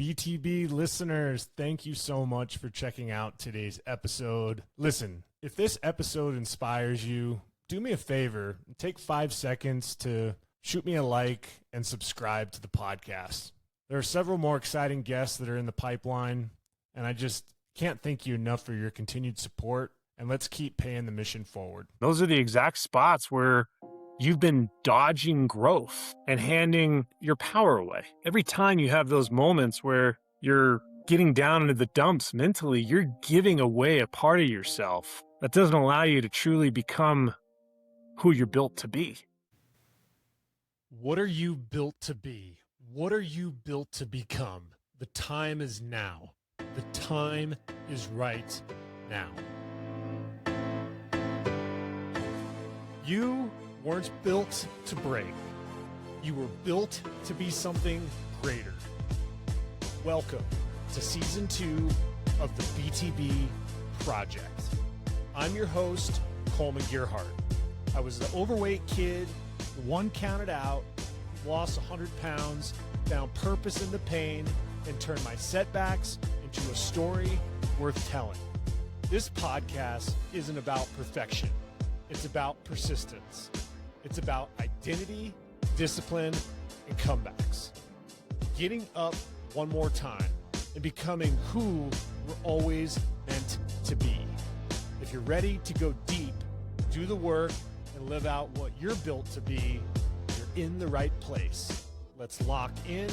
BTB listeners, thank you so much for checking out today's episode. Listen, if this episode inspires you, do me a favor, take 5 seconds to shoot me a like and subscribe to the podcast. There are several more exciting guests that are in the pipeline, and I just can't thank you enough for your continued support, and let's keep paying the mission forward. Those are the exact spots where you've been dodging growth and handing your power away. Every time you have those moments where you're getting down into the dumps mentally, you're giving away a part of yourself that doesn't allow you to truly become who you're built to be. What are you built to be? What are you built to become? The time is now. The time is right now. You weren't built to break. You were built to be something greater. Welcome to Season 2 of the BTB Project. I'm your host, Coleman Gearhart. I was the overweight kid, the one counted out, lost 100 pounds, found purpose in the pain, and turned my setbacks into a story worth telling. This podcast isn't about perfection. It's about persistence. It's about identity, discipline, and comebacks. Getting up one more time and becoming who we're always meant to be. If you're ready to go deep, do the work, and live out what you're built to be, you're in the right place. Let's lock in,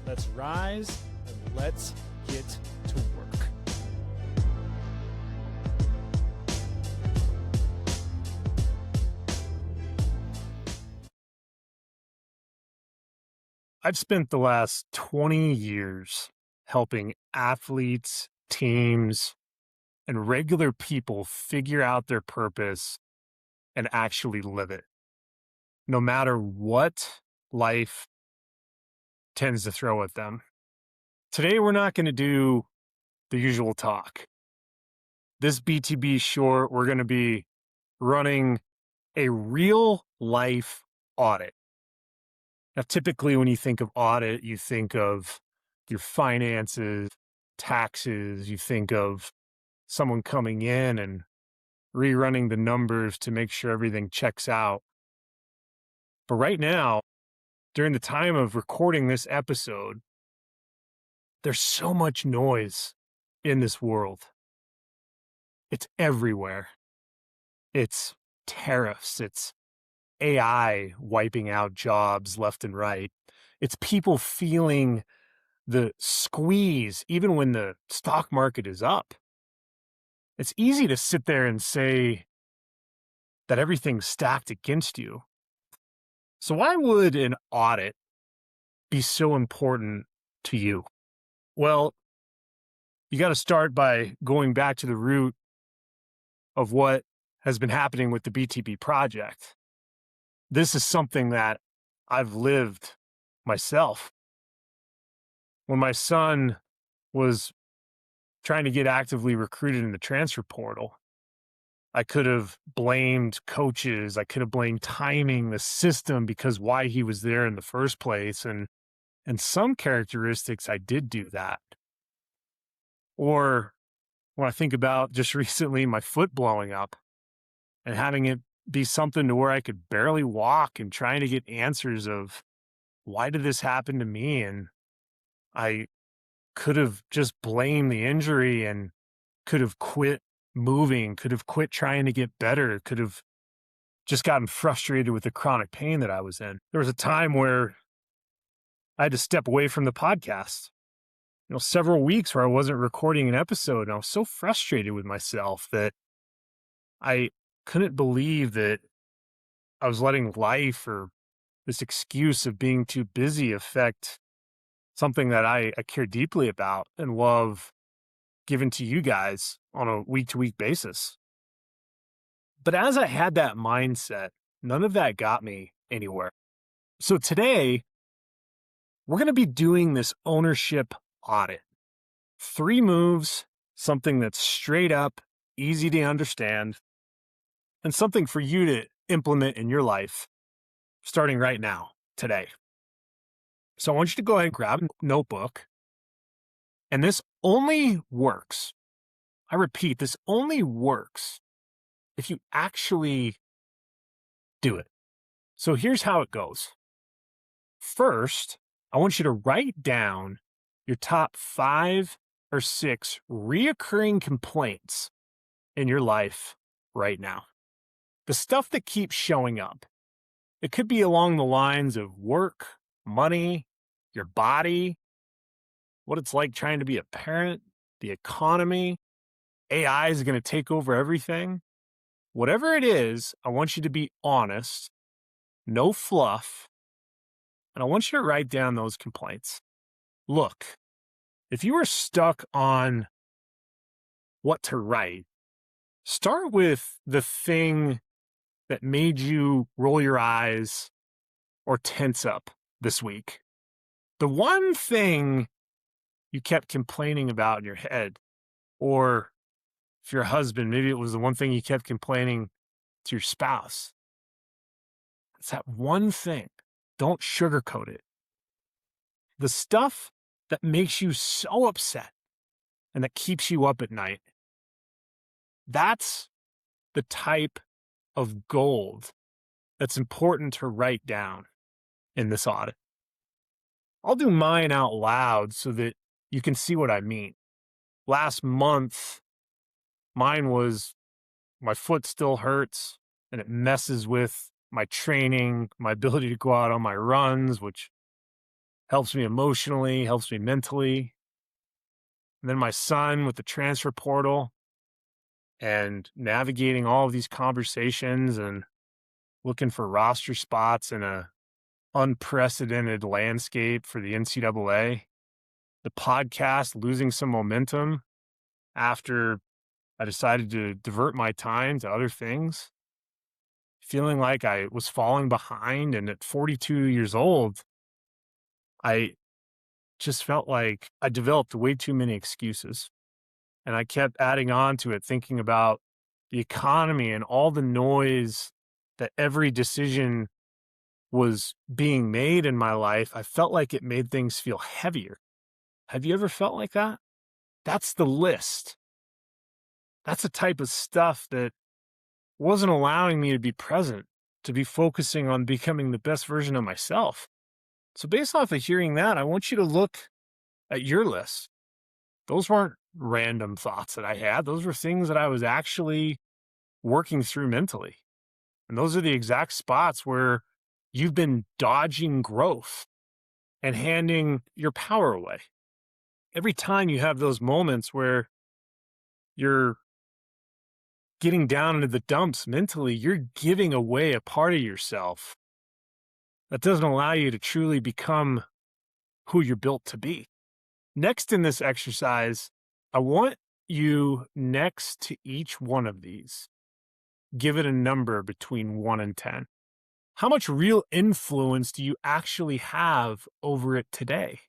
let's rise, and let's get to work. I've spent the last 20 years helping athletes, teams, and regular people figure out their purpose and actually live it, no matter what life tends to throw at them. Today, we're not going to do the usual talk. This BTB short, we're going to be running a real life audit. Now, typically when you think of audit, you think of your finances, taxes, you think of someone coming in and rerunning the numbers to make sure everything checks out. But right now, during the time of recording this episode, there's so much noise in this world. It's everywhere. It's tariffs, it's AI wiping out jobs left and right. It's people feeling the squeeze even when the stock market is up. It's easy to sit there and say that everything's stacked against you. So why would an audit be so important to you? Well, you got to start by going back to the root of what has been happening with the BTB Project. This is something that I've lived myself. When my son was trying to get actively recruited in the transfer portal, I could have blamed coaches. I could have blamed timing, the system, because why he was there in the first place. And some characteristics, I did do that. Or when I think about just recently my foot blowing up and having it be something to where I could barely walk and trying to get answers of why did this happen to me? And I could have just blamed the injury and could have quit moving, could have quit trying to get better, could have just gotten frustrated with the chronic pain that I was in. There was a time where I had to step away from the podcast. Several weeks where I wasn't recording an episode, and I was so frustrated with myself that I couldn't believe that I was letting life or this excuse of being too busy affect something that I care deeply about and love giving to you guys on a week-to-week basis. But as I had that mindset, none of that got me anywhere. So today, we're going to be doing this ownership audit. 3 moves, something that's straight up, easy to understand, and something for you to implement in your life starting right now, today. So I want you to go ahead and grab a notebook And this only works. I repeat, this only works if you actually do it. So here's how it goes. First, I want you to write down your top 5 or 6 reoccurring complaints in your life right now. The stuff that keeps showing up. It could be along the lines of work, money, your body, what it's like trying to be a parent, the economy, AI is going to take over everything. Whatever it is, I want you to be honest, no fluff, and I want you to write down those complaints. Look, if you were stuck on what to write, start with the thing that made you roll your eyes or tense up this week. The one thing you kept complaining about in your head, or if you're a husband, maybe it was the one thing you kept complaining to your spouse. It's that one thing. Don't sugarcoat it. The stuff that makes you so upset and that keeps you up at night, that's the type of gold that's important to write down in this audit. I'll do mine out loud so that you can see what I mean. Last month, mine was my foot still hurts and it messes with my training, my ability to go out on my runs, which helps me emotionally, helps me mentally. And then my son with the transfer portal and navigating all of these conversations and looking for roster spots in a unprecedented landscape for the NCAA. The podcast losing some momentum after I decided to divert my time to other things. Feeling like I was falling behind, and at 42 years old, I just felt like I developed way too many excuses. And I kept adding on to it, thinking about the economy and all the noise that every decision was being made in my life. I felt like it made things feel heavier. Have you ever felt like that? That's the list. That's the type of stuff that wasn't allowing me to be present, to be focusing on becoming the best version of myself. So based off of hearing that, I want you to look at your list. Those weren't random thoughts that I had. Those were things that I was actually working through mentally. And those are the exact spots where you've been dodging growth and handing your power away. Every time you have those moments where you're getting down into the dumps mentally, you're giving away a part of yourself that doesn't allow you to truly become who you're built to be. Next in this exercise, I want you next to each one of these, give it a number between 1 and 10. How much real influence do you actually have over it today?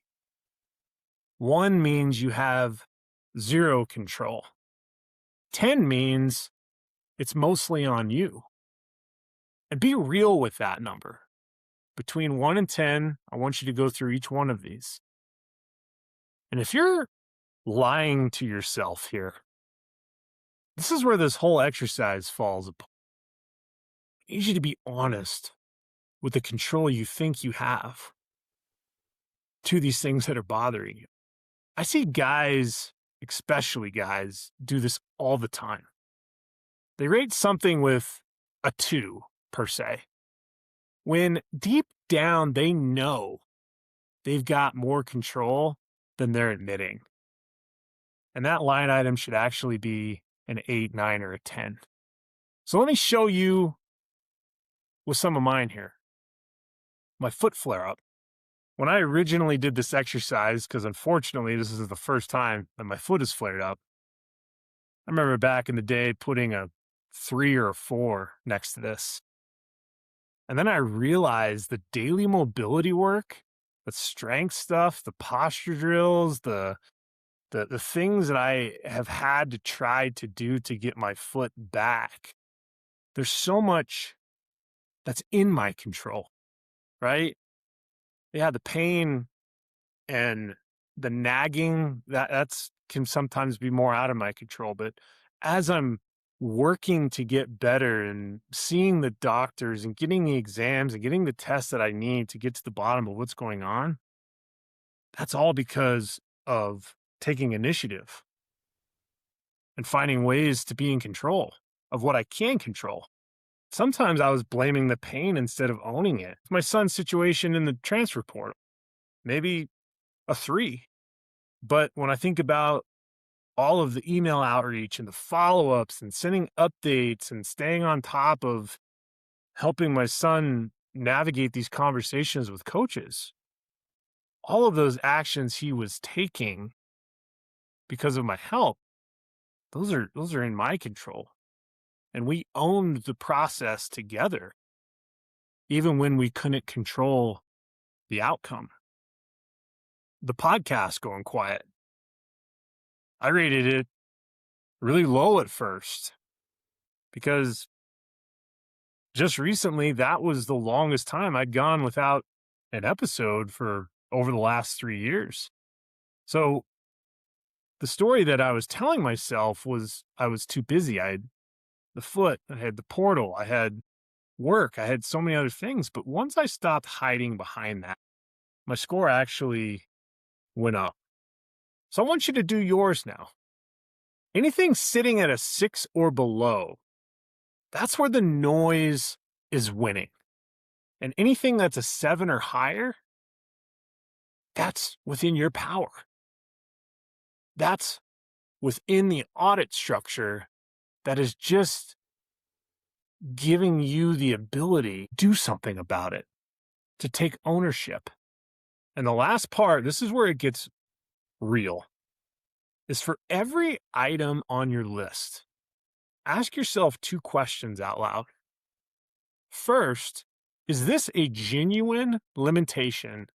1 means you have 0 control. 10 means it's mostly on you. And be real with that number. Between 1 and 10, I want you to go through each one of these. And if you're lying to yourself here, this is where this whole exercise falls apart. I need you to be honest with the control you think you have to these things that are bothering you. I see guys, especially guys, do this all the time. They rate something with a 2, per se, when deep down they know they've got more control than they're admitting. And that line item should actually be an 8, 9, or a 10. So let me show you with some of mine here. My foot flare up. When I originally did this exercise, because unfortunately this is the first time that my foot has flared up, I remember back in the day putting a 3 or a 4 next to this. And then I realized the daily mobility work, the strength stuff, the posture drills, the things that I have had to try to do to get my foot back. There's so much that's in my control, right? Yeah, the pain and the nagging, that's can sometimes be more out of my control. But as I'm working to get better and seeing the doctors and getting the exams and getting the tests that I need to get to the bottom of what's going on, that's all because of taking initiative and finding ways to be in control of what I can control. Sometimes I was blaming the pain instead of owning it. My son's situation in the transfer portal, maybe a 3. But when I think about all of the email outreach and the follow-ups and sending updates and staying on top of helping my son navigate these conversations with coaches, all of those actions he was taking because of my help, those are in my control. And we owned the process together, even when we couldn't control the outcome. The podcast going quiet, I rated it really low at first because just recently that was the longest time I'd gone without an episode for over the last 3 years. So the story that I was telling myself was I was too busy. I had the foot, I had the portal, I had work, I had so many other things. But once I stopped hiding behind that, my score actually went up. So I want you to do yours now. Anything sitting at a 6 or below, that's where the noise is winning. And anything that's a 7 or higher, that's within your power. That's within the audit structure that is just giving you the ability to do something about it, to take ownership. And the last part, this is where it gets real, is for every item on your list, ask yourself 2 questions out loud. First, is this a genuine limitation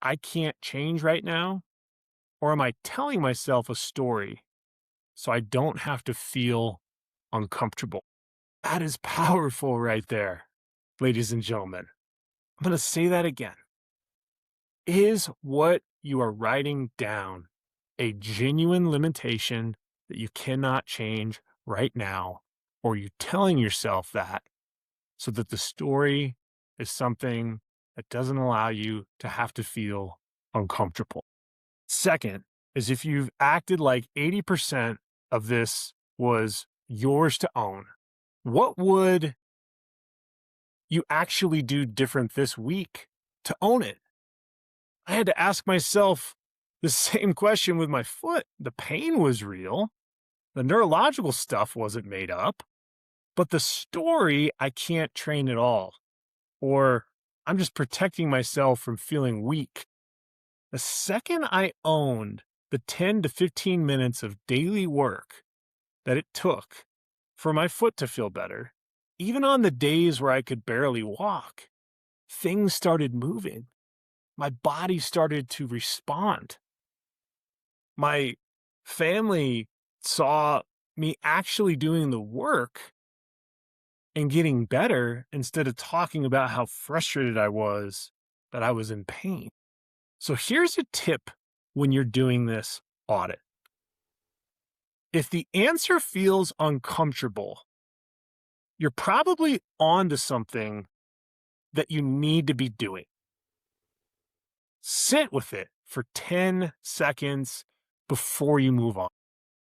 I can't change right now? Or am I telling myself a story so I don't have to feel uncomfortable? That is powerful right there, ladies and gentlemen. I'm going to say that again. Is what you are writing down a genuine limitation that you cannot change right now? Or are you telling yourself that so that the story is something that doesn't allow you to have to feel uncomfortable? Second is if you've acted like 80% of this was yours to own, what would you actually do different this week to own it? I had to ask myself the same question with my foot. The pain was real. The neurological stuff wasn't made up. But the story, I can't train at all. Or I'm just protecting myself from feeling weak. The second I owned the 10 to 15 minutes of daily work that it took for my foot to feel better, even on the days where I could barely walk, things started moving. My body started to respond. My family saw me actually doing the work and getting better instead of talking about how frustrated I was that I was in pain. So here's a tip when you're doing this audit. If the answer feels uncomfortable, you're probably onto something that you need to be doing. Sit with it for 10 seconds before you move on.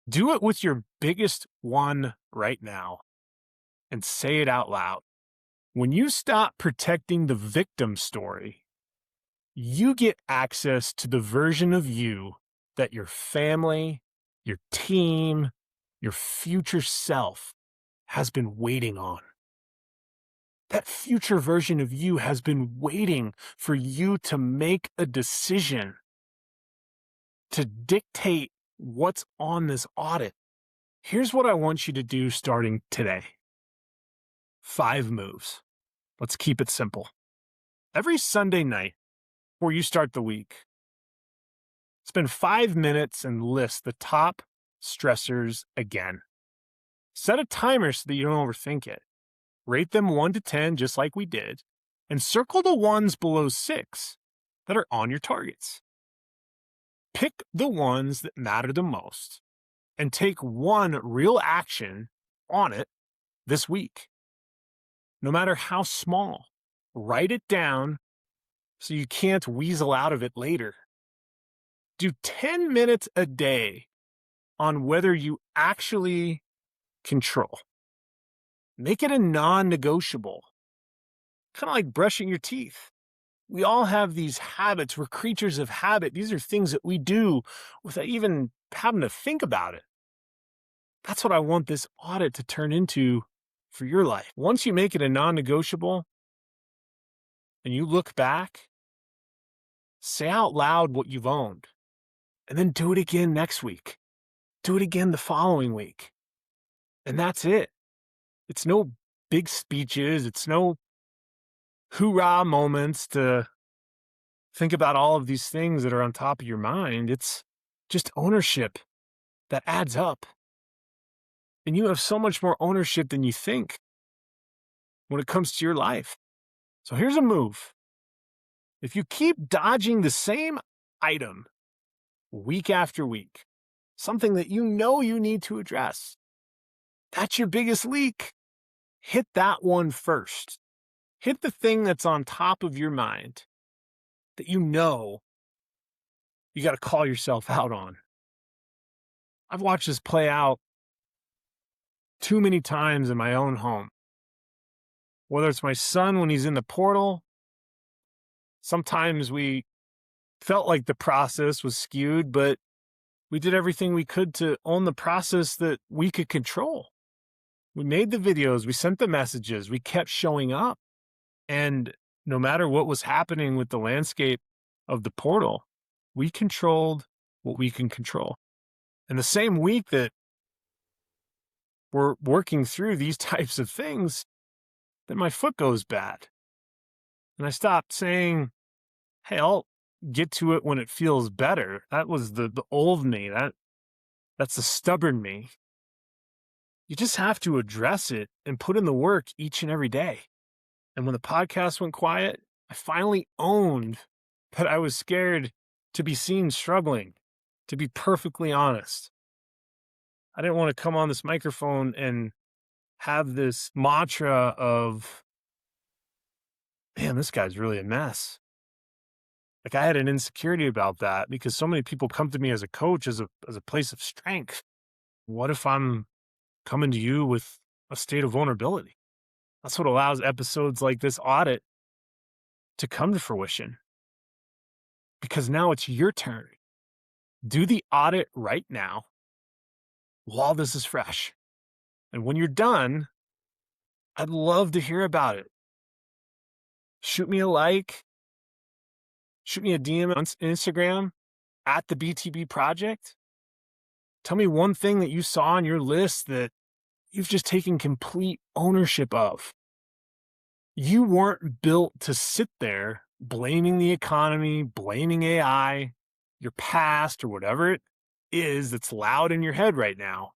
Do it with your biggest one right now and say it out loud. When you stop protecting the victim story, you get access to the version of you that your family, your team, your future self has been waiting on. That future version of you has been waiting for you to make a decision to dictate what's on this audit. Here's what I want you to do starting today. 5 moves. Let's keep it simple. Every Sunday night before you start the week, spend 5 minutes and list the top stressors again. Set a timer so that you don't overthink it. Rate them 1 to 10 just like we did, and circle the ones below 6 that are on your targets. Pick the ones that matter the most and take one real action on it this week. No matter how small, write it down so you can't weasel out of it later. Do 10 minutes a day on whether you actually control. Make it a non-negotiable, kind of like brushing your teeth. We all have these habits. We're creatures of habit. These are things that we do without even having to think about it. That's what I want this audit to turn into for your life. Once you make it a non-negotiable and you look back, say out loud what you've owned, and then do it again next week. Do it again the following week. And that's it. It's no big speeches. It's no hoorah moments to think about all of these things that are on top of your mind. It's just ownership that adds up. And you have so much more ownership than you think when it comes to your life. So here's a move. If you keep dodging the same item week after week, something that you know you need to address, that's your biggest leak. Hit that one first. Hit the thing that's on top of your mind that you know you got to call yourself out on. I've watched this play out too many times in my own home. Whether it's my son when he's in the portal, sometimes we felt like the process was skewed, but we did everything we could to own the process that we could control. We made the videos, we sent the messages, we kept showing up. And no matter what was happening with the landscape of the portal, we controlled what we can control. And the same week that we're working through these types of things, then my foot goes bad. And I stopped saying, hey, I'll get to it when it feels better. That was the old me. That's the stubborn me. You just have to address it and put in the work each and every day. And when the podcast went quiet, I finally owned that I was scared to be seen struggling, to be perfectly honest. I didn't want to come on this microphone and have this mantra of, man, this guy's really a mess. Like, I had an insecurity about that because so many people come to me as a coach as a place of strength. What if I'm coming to you with a state of vulnerability? That's what allows episodes like this audit to come to fruition. Because now it's your turn. Do the audit right now while this is fresh. And when you're done, I'd love to hear about it. Shoot me a like. Shoot me a DM on Instagram at the BTB Project. Tell me one thing that you saw on your list that you've just taken complete ownership of. You weren't built to sit there blaming the economy, blaming AI, your past, or whatever it is that's loud in your head right now.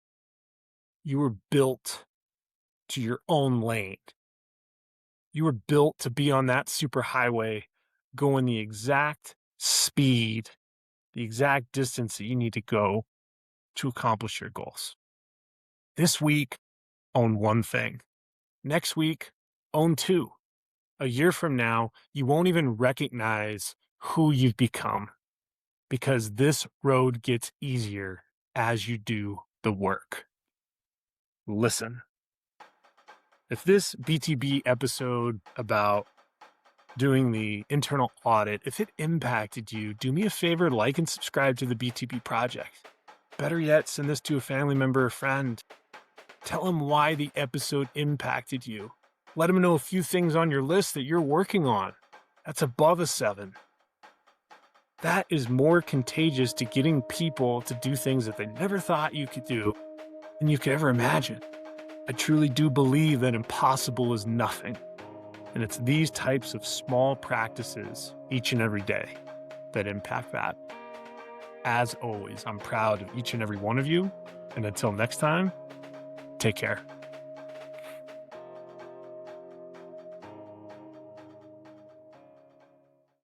You were built to your own lane. You were built to be on that superhighway, going the exact speed, the exact distance that you need to go to accomplish your goals. This week, own one thing. Next week, own two. A year from now, you won't even recognize who you've become because this road gets easier as you do the work. Listen, if this BTB episode about doing the internal audit, if it impacted you, do me a favor, like and subscribe to the BTB Project. Better yet, send this to a family member or friend. Tell them why the episode impacted you. Let them know a few things on your list that you're working on. That's above a 7. That is more contagious to getting people to do things that they never thought you could do than you could ever imagine. I truly do believe that impossible is nothing. And it's these types of small practices each and every day that impact that. As always, I'm proud of each and every one of you. And until next time, take care.